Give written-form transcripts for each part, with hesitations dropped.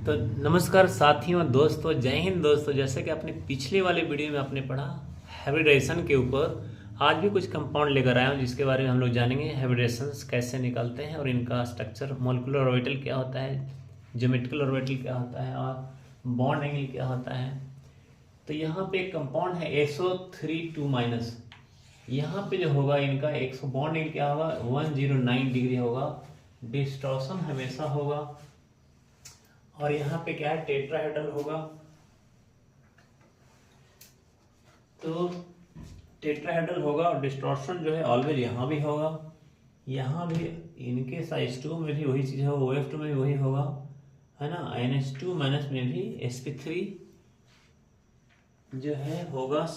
तो नमस्कार साथियों, दोस्तों, जय हिंद दोस्तों। जैसे कि अपने पिछले वाले वीडियो में आपने पढ़ा हाइब्रिडाइजेशन के ऊपर, आज भी कुछ कंपाउंड लेकर आया हूँ जिसके बारे में हम लोग जानेंगे हाइब्रिडाइजेशंस कैसे निकलते हैं और इनका स्ट्रक्चर, मॉलिक्यूलर ऑर्बिटल क्या होता है, ज्योमेट्रिकल ऑर्बिटल क्या होता है और बॉन्ड एंगल क्या होता है। तो यहाँ पे एक कंपाउंड है SO3 यहाँ पे जो होगा इनका 100 बॉन्ड एंगल क्या होगा 109 डिग्री होगा, डिस्टॉर्शन हमेशा होगा। और यहाँ पे क्या है टेट्राहेड्रल होगा, तो टेट्राहेड्रल होगा और डिस्टॉर्शन जो है ऑलवेज यहाँ भी होगा, यहाँ भी इनके H2 में भी वही चीज़ है, OF2 में भी वही होगा, है ना। NH2 माइनस में भी sp3 जो है होगा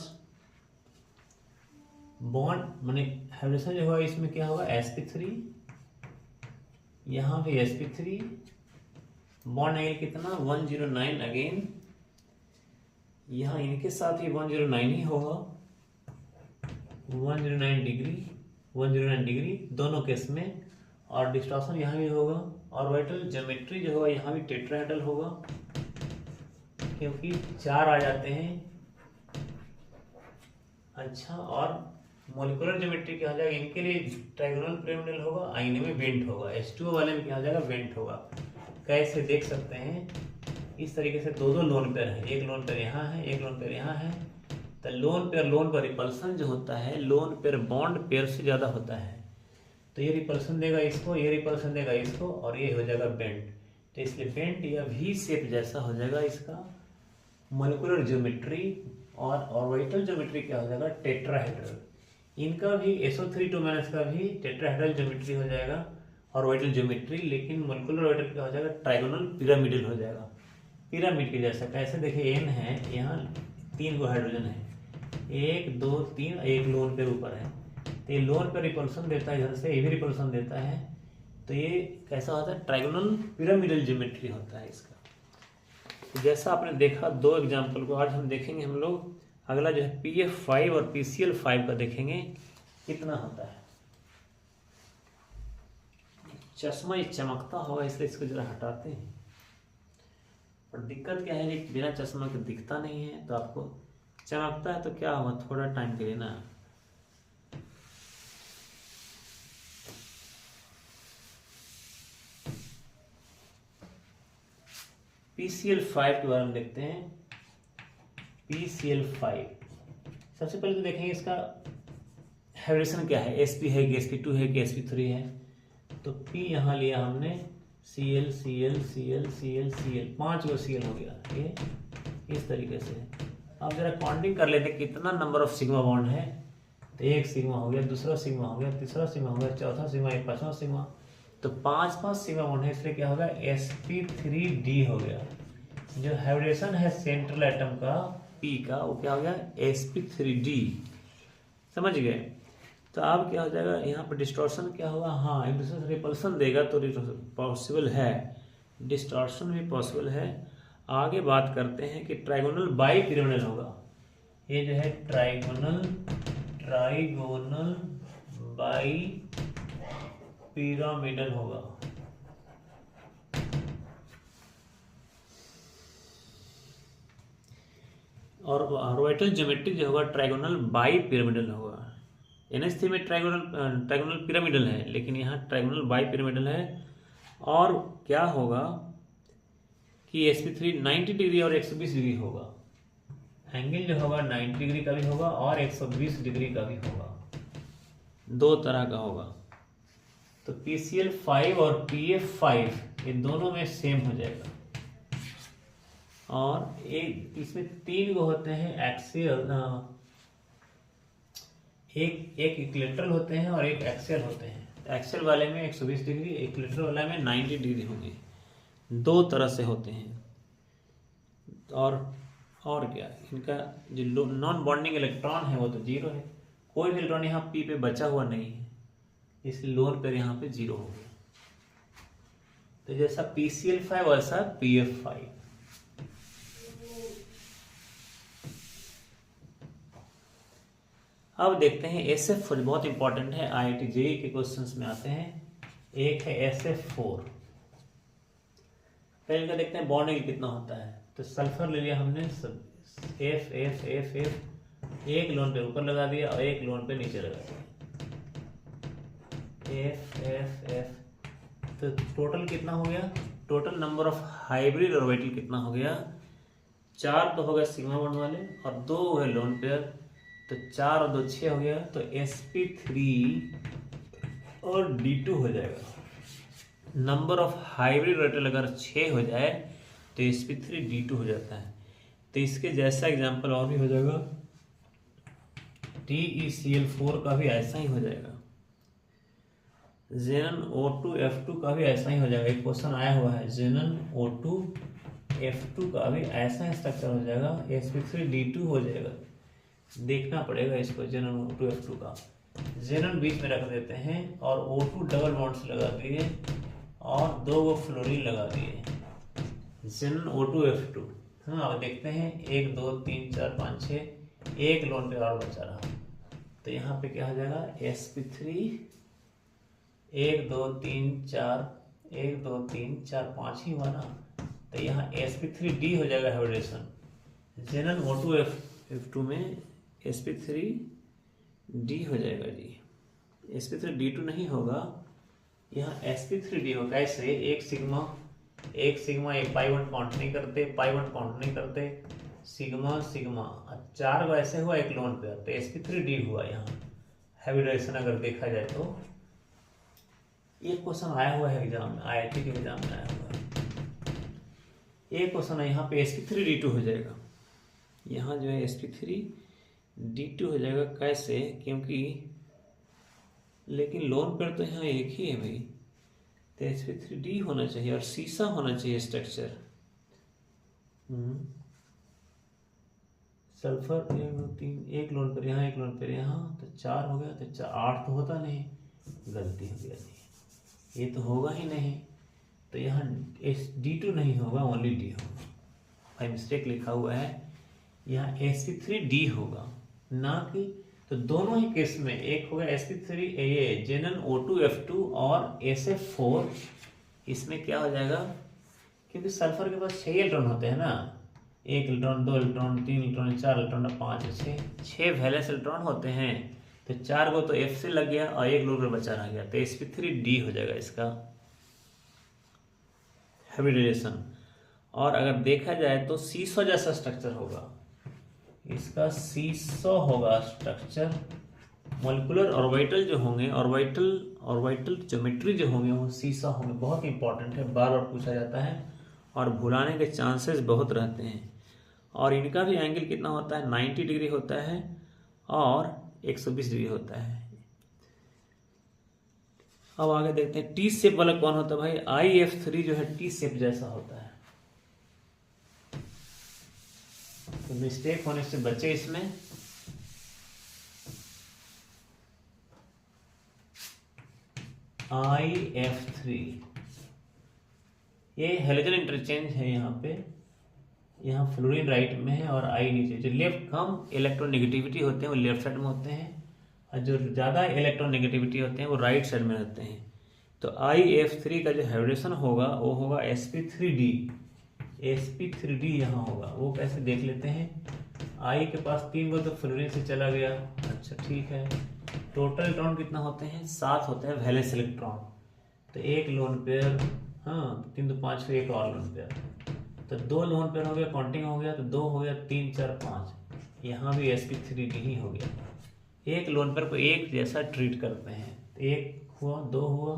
बॉन्ड, माने हाइब्रिडेशन जो होगा इसमें क्या होगा sp3, यहाँ भी sp3, बॉन्ड एंगल कितना 109, अगेन यहाँ इनके साथ ही 109 ही होगा, 109 डिग्री दोनों केस में। और डिस्टॉर्शन यहाँ भी होगा। ऑर्बिटल ज्योमेट्री जो होगा यहाँ भी टेट्राहेड्रल होगा क्योंकि 4 आ जाते हैं। अच्छा, और मॉलिक्यूलर ज्योमेट्री क्या हो जाएगा, इनके लिए ट्रायंगुलर पिरामिडल होगा, आईने में वेंट होगा। H2O वाले में क्या हो जाएगा वेंट होगा। कैसे देख सकते हैं, इस तरीके से दो लोन पेयर है, एक लोन पेयर यहाँ है, एक लोन पेयर यहाँ है। तो लोन पेयर रिपल्सन जो होता है लोन पेयर बॉन्ड पेयर से ज़्यादा होता है, तो ये रिपल्सन देगा इसको, ये रिपल्सन देगा इसको, और ये हो जाएगा बेंट। तो इसलिए बेंट या V शेप जैसा हो जाएगा इसका मॉलिक्यूलर ज्योमेट्री। और ऑर्बिटल ज्योमेट्री क्या हो जाएगा टेट्राहेड्रल। इनका भी SO3 का भी टेट्राहेड्रल ज्योमेट्री हो जाएगा ऑर्बिटल ज्योमेट्री, लेकिन मॉलिक्यूलर ऑर्बिटल क्या हो जाएगा ट्रायंगुलर पिरामिडल हो जाएगा, पिरामिड के जैसा। कैसे देखिए N है, यहाँ 3 गो हाइड्रोजन है, 1 2 3, एक लोन पेयर ऊपर है, तो ये लोन पेयर रिपल्सन देता है, इधर से ये भी रिपल्सन देता है। तो ये कैसा होता है ट्रायंगुलर पिरामिडल ज्योमेट्री होता है इसका। तो जैसा आपने देखा 2 एग्जाम्पल को, आज हम देखेंगे हम लोग अगला जो है PF5 और PCl5 का देखेंगे कितना होता है। चश्मा ये चमकता होगा इसलिए इसको जरा हटाते हैं, और दिक्कत क्या है कि बिना चश्मा के दिखता नहीं है, तो आपको चमकता है तो क्या होगा थोड़ा टाइम के लिए ना। PCl5 के बारे में देखते हैं। PCl5 सबसे पहले तो देखेंगे इसका हाइब्रिडेशन क्या है, sp है कि sp2 है कि sp3 है। तो P यहाँ लिया हमने, Cl Cl Cl Cl Cl, 5 गो Cl हो गया ये इस तरीके से। अब जरा काउंटिंग कर लेते हैं कितना नंबर ऑफ सिग्मा बॉन्ड है। तो 1 सिग्मा हो गया, दूसरा सिग्मा हो गया, तीसरा सिग्मा हो गया, चौथा सिग्मा, 5वां सिग्मा। तो 5 सिग्मा बॉन्ड है, इसलिए क्या होगा sp3d हो गया। जो हाइब्रिडेशन है सेंट्रल एटम का P का, वो क्या हो गया sp3d, समझ गए। तो अब क्या हो जाएगा यहाँ पर डिस्टॉर्शन क्या होगा, हाँ एक दूसरे से रिपल्सन देगा तो पॉसिबल है, डिस्टॉर्शन भी पॉसिबल है। आगे बात करते हैं कि ट्रायंगुलर बाई पिरामिडल होगा। ये जो है ट्रायंगोनल बाई पिरामिडल होगा। और ऑर्बिटल ज्योमेट्री जो होगा ट्रायंगोनल बाई पिरामिडल होगा। NH3 में ट्रायंगुलर पिरामिडल है, लेकिन यहाँ ट्रायंगुलर बाई पिरामिडल है। और क्या होगा कि sp3 90 डिग्री और 120 डिग्री होगा, एंगल जो होगा 90 डिग्री का भी होगा और 120 डिग्री का भी होगा, 2 तरह का होगा। तो PCl5 और PF5 ये दोनों में सेम हो जाएगा। और एक इसमें 3 गो होते हैं एक्सियल, एक इक्विलेटरल होते हैं और एक एक्सियल होते हैं। एक्सियल वाले में 120 डिग्री, इक्विलेटरल वाले में 90 डिग्री होंगे, 2 तरह से होते हैं। और क्या इनका जो नॉन बॉन्डिंग इलेक्ट्रॉन है वो तो 0 है, कोई भी इलेक्ट्रॉन यहाँ P पे बचा हुआ नहीं है, इसलिए लोन पेयर यहाँ पे 0 हो गया। तो जैसा PCl5 वैसा PF5। अब देखते हैं SF4, बहुत इंपॉर्टेंट है, IIT JEE के क्वेश्चंस में आते हैं। एक है SF4। पहले इनका देखते हैं बॉन्ड एंगल कितना होता है। तो सल्फर ले लिया हमने, एफ एफ एफ एफ, एक लोन पे ऊपर लगा दिया और एक लोन पे नीचे लगा दिया, एफ एफ एफ। तो टोटल कितना हो गया, total number of hybrid orbital कितना हो गया, 4 तो हो गए सिग्मा बॉन्ड वाले और 2 हो गए लोन पेयर, तो 4 और 2 6 हो गया। तो sp3 और d2 हो जाएगा। नंबर ऑफ हाइब्रिड ऑर्बिटल अगर 6 हो जाए तो sp3 d2 हो जाता है। तो इसके जैसा एग्जांपल और भी हो जाएगा, TeCl4 का भी ऐसा ही हो जाएगा, Xenon O2F2 का भी ऐसा ही हो जाएगा। एक क्वेश्चन आया हुआ है, Xenon O2F2 का भी ऐसा ही स्ट्रक्चर हो जाएगा, sp3d2 हो जाएगा। देखना पड़ेगा इसको, Xenon O2F2 का। Xenon बीच में रख देते हैं और O2 डबल बॉन्ड्स लगा दिए और 2 वो फ्लोरीन लगा दिए, Xenon O2F2। हाँ, अब देखते हैं 1 2 3 4 5 6, एक लोन पे और बचा रहा। तो यहाँ पे क्या हो जाएगा, sp3 1 2 3 4, 1 2 3 4 5 ही हुआ ना। तो यहाँ sp3d हो जाएगा हाइब्रिडेशन। Xenon O2F2 में sp3d हो जाएगा जी, sp3d2 नहीं होगा, यहाँ sp3d होगा। कैसे, एक सिग्मा एक पाई वन काउंट नहीं करते, पाई वन काउंट नहीं करते, सिग्मा सिग्मा 4 को ऐसे हुआ एक लोन पे, तो sp3d हुआ यहाँ हाइब्रिडेशन। अगर देखा जाए तो ये क्वेश्चन आया हुआ है एग्जाम में, IIT के एग्जाम में आया हुआ है। एक क्वेश्चन है यहाँ पे sp3d2 हो जाएगा, यहाँ जो है sp3d2 हो जाएगा। कैसे, क्योंकि लेकिन लोन पर तो यहाँ एक ही है भाई, तो sp3d होना चाहिए और सीसा होना चाहिए स्ट्रक्चर। सल्फर 1 2 3, एक लोन पर यहाँ, एक लोन पर यहाँ, तो 4 हो गया। तो 8 तो होता नहीं, गलती हो गया जी, ये तो होगा ही नहीं। तो यहाँ d2 नहीं होगा, ओनली d होगा। भाई मिस्टेक लिखा हुआ है, यहाँ sp3d होगा ना कि। तो दोनों ही केस में एक होगा sp3 ये Xenon O2F2 और SF4, इसमें क्या हो जाएगा, क्योंकि सल्फर के पास 6 इलेक्ट्रॉन होते हैं ना, 1 electron 2 electron 3 electron 4 electron 5 6 valence electron होते हैं। तो 4 को तो F से लग गया और एक लोन बचा रह गया, तो sp3d हो जाएगा इसका हाइब्रिडेशन। और अगर देखा जाए तो सीसो जैसा स्ट्रक्चर होगा, इसका सीसो होगा स्ट्रक्चर। मॉलिक्यूलर ऑर्बिटल जो होंगे, ऑर्बिटल ज्योमेट्री जो होंगे वो सीसा होंगे। बहुत इंपॉर्टेंट है, बार बार पूछा जाता है और भुलाने के चांसेस बहुत रहते हैं। और इनका भी एंगल कितना होता है, 90 डिग्री होता है और 120 डिग्री होता है। अब आगे देखते हैं टी शेप वाला कौन होता है भाई, IF3 जो है टी शेप जैसा होता है। तो मिस्टेक होने से बचे इसमें। IF3 ये हेलोजन इंटरचेंज है, यहाँ पे यहाँ फ्लोरीन राइट में है और I नीचे। जो लेफ्ट कम इलेक्ट्रोनेगेटिविटी होते हैं वो लेफ्ट साइड में होते हैं और जो ज़्यादा इलेक्ट्रोनेगेटिविटी होते हैं वो राइट साइड में रहते हैं। तो IF3 का जो हाइब्रिडेशन होगा वो होगा sp3d। sp3d यहाँ होगा, वो कैसे देख लेते हैं। I के पास 3 को तो फ्लोरीन से चला गया, अच्छा ठीक है। टोटल इलेक्ट्रॉन कितना होते हैं, 7 होते हैं वैलेंस इलेक्ट्रॉन। तो एक लोन पेयर, हाँ 3 2 5 फिर एक और लोन पेयर, तो 2 लोन पेयर हो गया, काउंटिंग हो गया, तो 2 हो गया, 3 4 5, यहाँ भी sp3d ही हो गया। एक लोन पेयर को एक जैसा ट्रीट करते हैं, तो 1 हुआ 2 हुआ,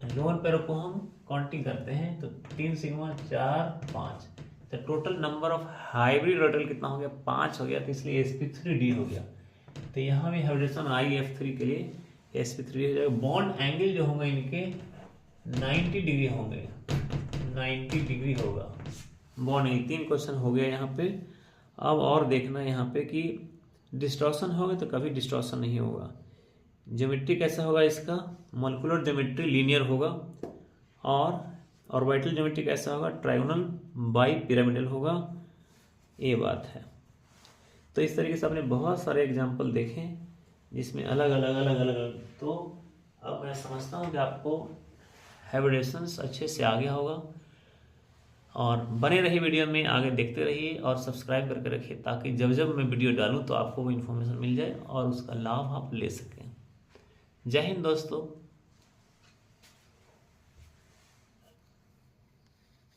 लोन पेयर को हम काउंटिंग करते हैं, तो 3 सिग्मा 4 5, तो total number of hybrid orbital कितना हो गया, 5 हो गया। तो इसलिए sp3d हो गया। तो यहाँ भी हाइब्रिडेशन IF3 के लिए sp3 हो जाएगा। बॉन्ड एंगल जो होंगे इनके 90 डिग्री होंगे, 90 डिग्री होगा बॉन्ड एंगल। 3 क्वेश्चन हो गया यहाँ पे। अब और देखना यहाँ पे कि डिस्टॉर्शन होगा तो कभी डिस्टॉर्शन नहीं होगा। ज्योमेट्री कैसा होगा इसका, मॉलिक्यूलर ज्योमेट्री लीनियर होगा और ऑर्बिटल ज्योमेट्री कैसा होगा, ट्रायंगुलर बाई पिरामिडल होगा, ये बात है। तो इस तरीके से आपने बहुत सारे एग्जाम्पल देखे जिसमें अलग अलग। तो अब मैं समझता हूँ कि आपको हाइब्रिडेशंस अच्छे से आ गया होगा। और बने रहिए वीडियो में, आगे देखते रहिए और सब्सक्राइब करके रखिए ताकि जब जब मैं वीडियो डालूँ तो आपको वो इन्फॉर्मेशन मिल जाए और उसका लाभ आप ले सकें। जय हिंद दोस्तों।